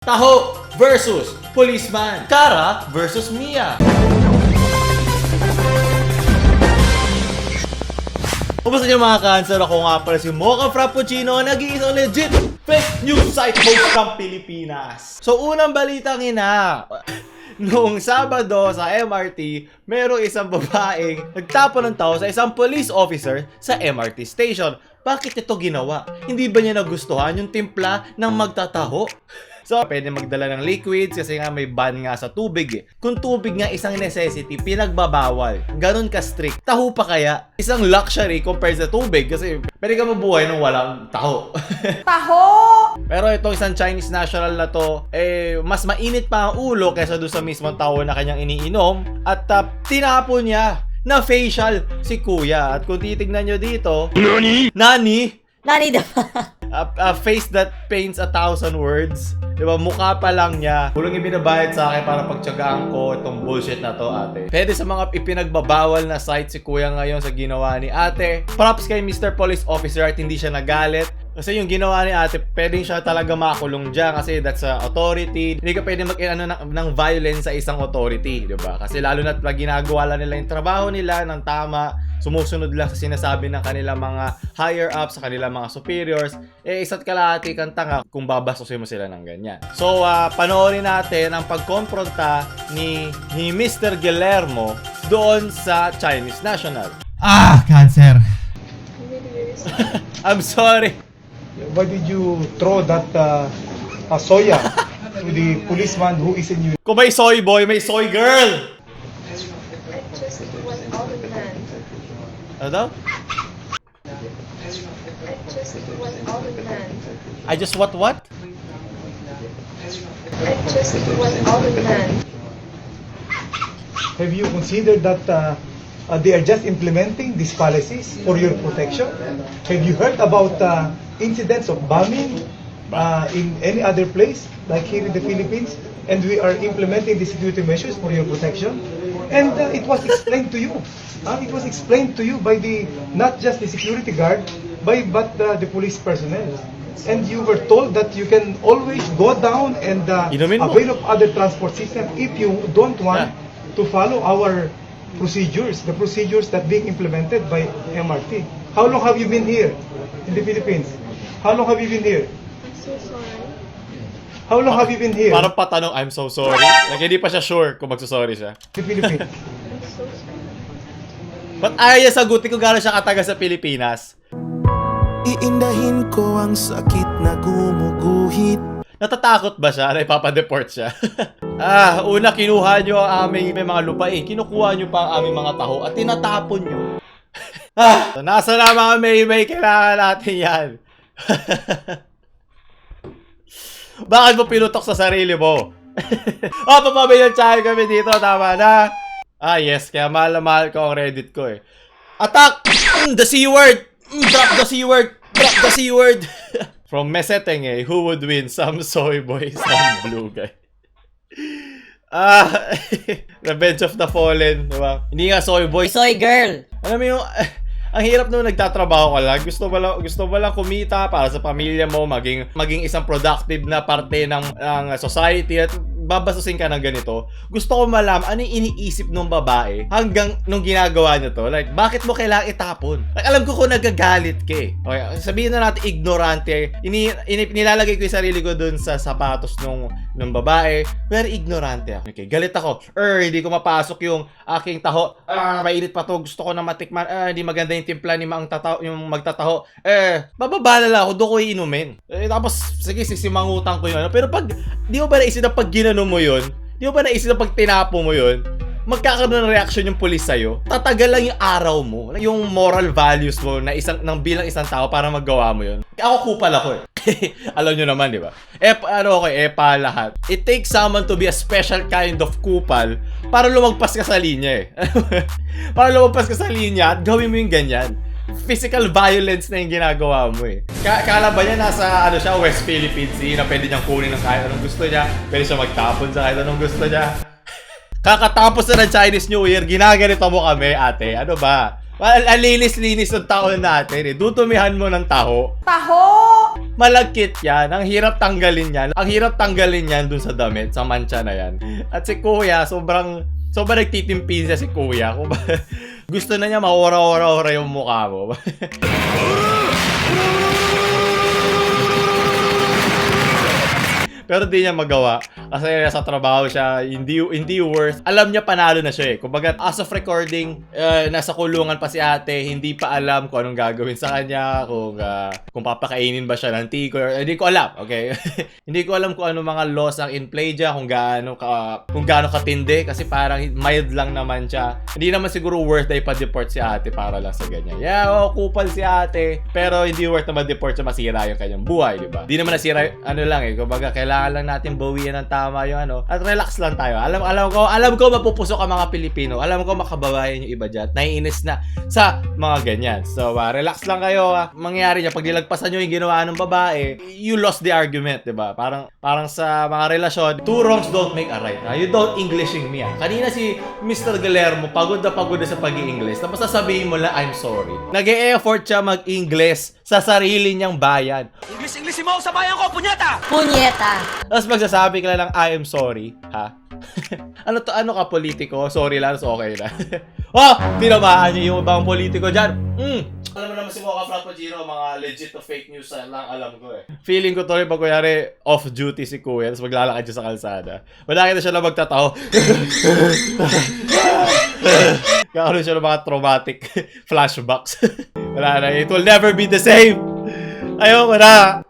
Taho versus Policeman. Kara versus Mia. Kumusta niyo mga cancer? Ako nga pala si Mocha Frappuccino, nag-iisang legit fake news site host ng Pilipinas. So unang balitang ina, noong Sabado sa MRT, merong isang babaeng nagtapon ng tao sa isang police officer sa MRT station. Bakit ito ginawa? Hindi ba niya nagustuhan yung timpla ng magtataho? So, pwede magdala ng liquids kasi nga may ban nga sa tubig eh. Kung tubig nga isang necessity, pinagbabawal. Ganun ka-strict. Taho pa kaya? Isang luxury compared sa tubig kasi pwede ka mabuhay nung walang taho. Taho! Pero itong isang Chinese national na to, mas mainit pa ang ulo kaysa doon sa mismong taho na kanyang iniinom. At tinapon niya na facial si kuya. At kung titignan nyo dito, Nani? Nani daw. A face that paints 1,000 words. Diba, mukha pa lang niya. Kulong ibinabayad sa akin para pagtsagaan ko itong bullshit na to, ate. Pwede sa mga ipinagbabawal na site si kuya ngayon sa ginawa ni ate. Props kay Mr. Police Officer at hindi siya nagalit. Kasi yung ginawa ni ate, pwedeng siya talaga makulong dyan kasi that's authority. Hindi ka pwede mag-ano ng violence sa isang authority, diba? Kasi lalo na't pag ginagawa lang nila yung trabaho nila ng tama, sumusunod lang sa sinasabi ng kanilang mga higher ups, sa kanilang mga superiors, isa't kalahati kang tanga kung babastusin mo sila ng ganyan. So, panoorin natin ang pagkompronta ni Mr. Guillermo doon sa Chinese National. Cancer. I'm sorry. Why did you throw that soya to the policeman who is in you? Kung may soy boy, may soy girl! I just was all the man. Ano daw? I just was all the man. I just what? I just was all the man. Have you considered that they are just implementing these policies for your protection? Have you heard about incidents of bombing in any other place, like here in the Philippines? And we are implementing the security measures for your protection. And it was explained to you. It was explained to you by not just the security guard, but the police personnel. And you were told that you can always go down and avail of other transport system if you don't want to follow our procedures, the procedures that being implemented by MRT. How long have you been here in the Philippines? How long have you been here? I'm so sorry. How long have you been here Parang patanong, I'm so sorry. Like, hindi pa siya sure kung magsasorry siya. in the Philippines? I'm so sorry. Ba't ayaw niya sagutin kung gano'n siya katagal sa Pilipinas? Iindahin ko ang sakit na gumuguhit. Natatakot ba siya na ipapadeport siya? Una kinuha nyo ang aming may mga lupain. Kinukuha nyo pa ang aming mga taho at tinatapon nyo. Nasa na mga may kailangan natin yan. Bakit mo pinutok sa sarili mo? Papabayad tayo kami dito. Tama na. Yes. Kaya mahal na mahal ko ang Reddit ko eh. Attack! The C-word! Drop the C-word! Drop the C-word! From Meseteng who would win? Some soy boy, some blue guy. Revenge of the Fallen, diba? Hindi nga soy boy. Soy girl. Alam mo yung, ang hirap nung nagtatrabaho ka lang. Gusto mo lang kumita para sa pamilya mo, maging isang productive na parte ng society at babasusin ka ng ganito. Gusto ko malaman ano yung iniisip ng babae hanggang nung ginagawa niya to. Like, bakit mo kailangan itapon? Like, alam ko kung nagagalit ka eh. Okay, sabihin na natin ignorante. Nilalagay ko yung sarili ko dun sa sapatos nung babae. Pero ignorante ako. Okay, galit ako. Hindi ko mapasok yung aking taho. Mainit pa to. Gusto ko na matikman. Hindi maganda yung timpla ni yung magtataho. Bababala lang ako. Doon ko iinumin. Tapos, sige, sisimangutang ko yun. Pero pag, di mo ba naisip na pag ginano mo yun? Di mo ba naisip na pag tinapo mo yun? Magkakaroon ng reaction yung pulis sa'yo. Tatagal lang yung araw mo. Yung moral values mo na bilang isang tao para magawa mo yun. Ako kupal ako eh. Alam nyo naman, di ba? Pa lahat. It takes someone to be a special kind of kupal para lumagpas ka sa linya eh. Para lumagpas ka sa linya at gawin mo yung ganyan. Physical violence na yung ginagawa mo eh. Kala ba niya nasa siya, West Philippines Sea na pwede niyang kunin ng kahit anong gusto niya, pwede siya magtapon sa kahit anong gusto niya. Kakatapos na ng Chinese New Year, ginaganito mo kami, ate. Ano ba? Alinis-linis ng taon natin eh. Dutumihan mo ng taho. Taho! Malagkit yan. Ang hirap tanggalin yan. Ang hirap tanggalin yan dun sa damit, sa mancha na yan. At si Kuya, sobrang nagtitimpi siya si Kuya. Kung gusto na niya maura-ura yung mukha mo. Pero di niya magawa kasi sa trabaho siya, hindi worth. Alam niya panalo na siya eh. Kumbaga, as of recording, nasa kulungan pa si ate, hindi pa alam kung anong gagawin sa kanya, kung papakainin ba siya ng tiko. Hindi ko alam, okay? Hindi ko alam kung anong mga laws ang in play dyan, kung gaano katindi, kasi parang mild lang naman siya. Hindi naman siguro worth na ipa-deport si ate para lang sa ganyan. Yeah, kupal si ate, pero hindi worth na ma-deport siya, masira yung kanyang buhay, di ba? Hindi naman nasira, ano lang eh, kumbaga, kailangan lang natin bawian ng tama yung ano, at relax lang tayo. Alam ko mapupusok ang mga Pilipino. Alam ko makababayan yung iba dyan. Naiinis na sa mga ganyan. So, relax lang kayo. Mangyayari niya, pag nilagpasan nyo yung ginawa ng babae, you lost the argument, diba? Parang sa mga relasyon, two wrongs don't make a right. You don't Englishing me. Kanina si Mr. Galermo, pagod na sa pag-i-English. Tapos sasabihin mo lang, I'm sorry. Nag-e-effort siya mag-English sa sarili niyang bayan. English mo sa bayan ko, punyeta! Punyeta! Tapos magsasabi ka lang, I am sorry. Ha? Ano ka, politiko? Sorry lang, so okay na. Oh! Tinamaan niyo yung ibang politiko dyan. Alam mo naman si Mocha Frappuccino, mga legit to fake news lang alam ko eh. Feeling ko to pag kunyari off-duty si Kuya, tapos maglalakad siya sa kalsada. Malaki na siya na magtataho. Kakaroon siya ng mga traumatic flashbacks. Wala na, it will never be the same. Ayoko na.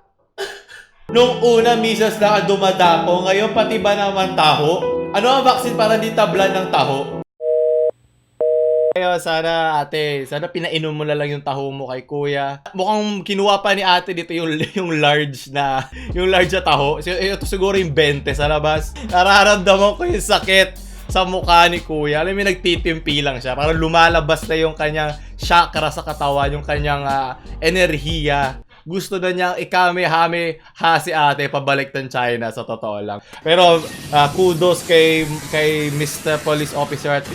Nung una, misas na dumadako, ngayon pati ba naman taho? Ano ang vaccine para di tablan ng taho? Kaya sana pinainom mo na lang yung taho mo kay Kuya. Mukhang kinuha pa ni ate dito yung large na taho. Ito siguro yung 20 sa labas. Nararamdaman ko yung sakit sa mukha ni Kuya. Alam mo, nagtitimpi lang siya. Parang lumalabas na yung kanyang chakra sa katawan, yung kanyang enerhiya. Gusto na niyang ikame-hame si ate pabalik ng China, sa totoo lang. Pero kudos kay Mr. Police Officer at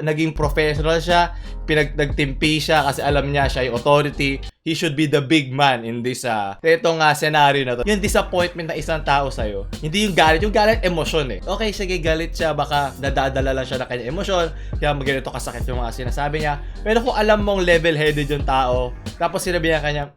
naging professional siya, nagtimpi siya kasi alam niya siya yung authority. He should be the big man in this itong scenario na to. Yung disappointment ng isang tao sa'yo, hindi yung galit emosyon eh. Okay, sige, galit siya, baka nadadala lang siya ng kanyang emosyon, kaya ganito kasakit yung mga sinasabi niya. Pero kung alam mong level-headed yung tao, tapos sinabi niya kanya,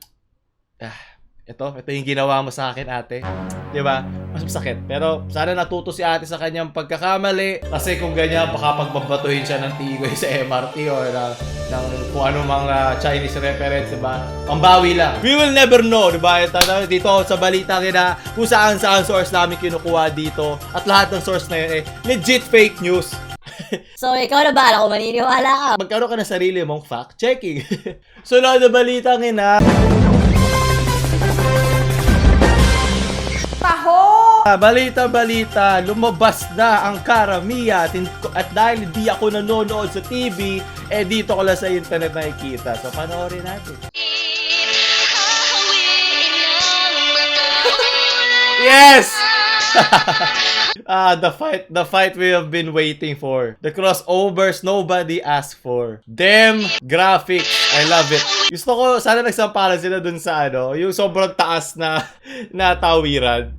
ito yung ginawa mo sa akin, ate. Diba? Mas masakit. Pero sana natuto si ate sa kanyang pagkakamali. Kasi kung ganyan, baka pagbabatuhin siya ng tigoy sa MRT or ng kung ano mga Chinese reference, diba? Pambawi lang. We will never know, diba? Dito sa balita kina kung saan source namin kinukuha dito. At lahat ng source na yun legit fake news. So, ikaw na bahala kung maniniwala ka. Magkaroon ka na sarili mong fact-checking. So, lahat na balita kina Taho! Balita, lumabas na ang Karamiya at dahil di ako nanonood sa TV, dito ko lang sa internet nakikita. So, panoorin natin. Yes! The fight we have been waiting for. The crossovers nobody asked for. Damn graphics. I love it. Gusto ko, sana nagsampalan sila dun sa yung sobrang taas na tawiran.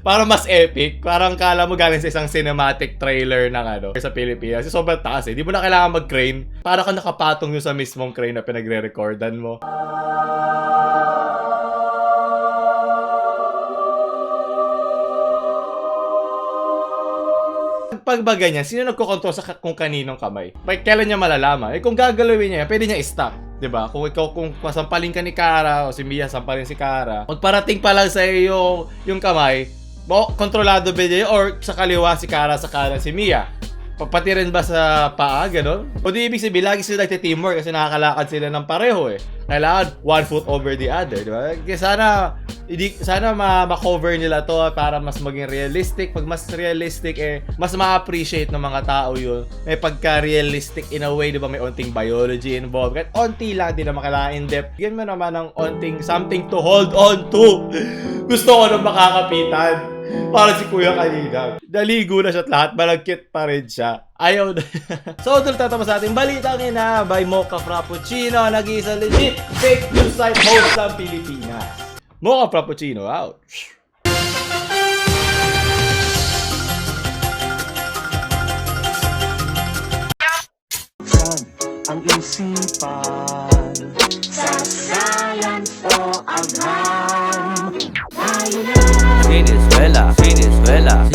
Para mas epic. Parang kala mo galing sa isang cinematic trailer ng sa Pilipinas. Kasi sobrang taas eh. Di mo na kailangan mag-crane. Para ka nakapatong yung sa mismong crane na pinagre-recordan mo. Pag ba ganyan, sino nagkokontrol sa kung kaninong kamay? Kailan niya malalaman? Kung gagalawin niya, pwede niya i-stop. Diba? Kung sampalin ka ni Kara o si Mia sampalin si Kara, magparating pa lang sa iyo yung kamay, kontrolado ba niya or sa kaliwa si Kara, sa kanan si Mia? Pati rin ba sa paa, gano'n? O di ibig sabihin, lagi sila nagte-teamwork kasi nakakalakad sila ng pareho eh. Kailangan one foot over the other, di ba? Kaya sana ma-cover nila to para mas maging realistic. Pag mas realistic mas ma-appreciate ng mga tao yun. May pagka-realistic in a way, di ba? May onting biology involved. Kahit onti lang, di naman kailangan in-depth. Bigyan mo naman ng onting something to hold on to. Gusto ko nung makakapitan. Para si Kuya kanina. Naligo na siya at lahat, malagkit pa rin siya. Ayaw na. So, doon tatapos natin Balitang Ina by Mocha Frappuccino. Nag-iisa legit fake news site host ng Pilipinas. Mocha Frappuccino, ouch. Ang isipan sasalan o agham. Venezuela, Venezuela.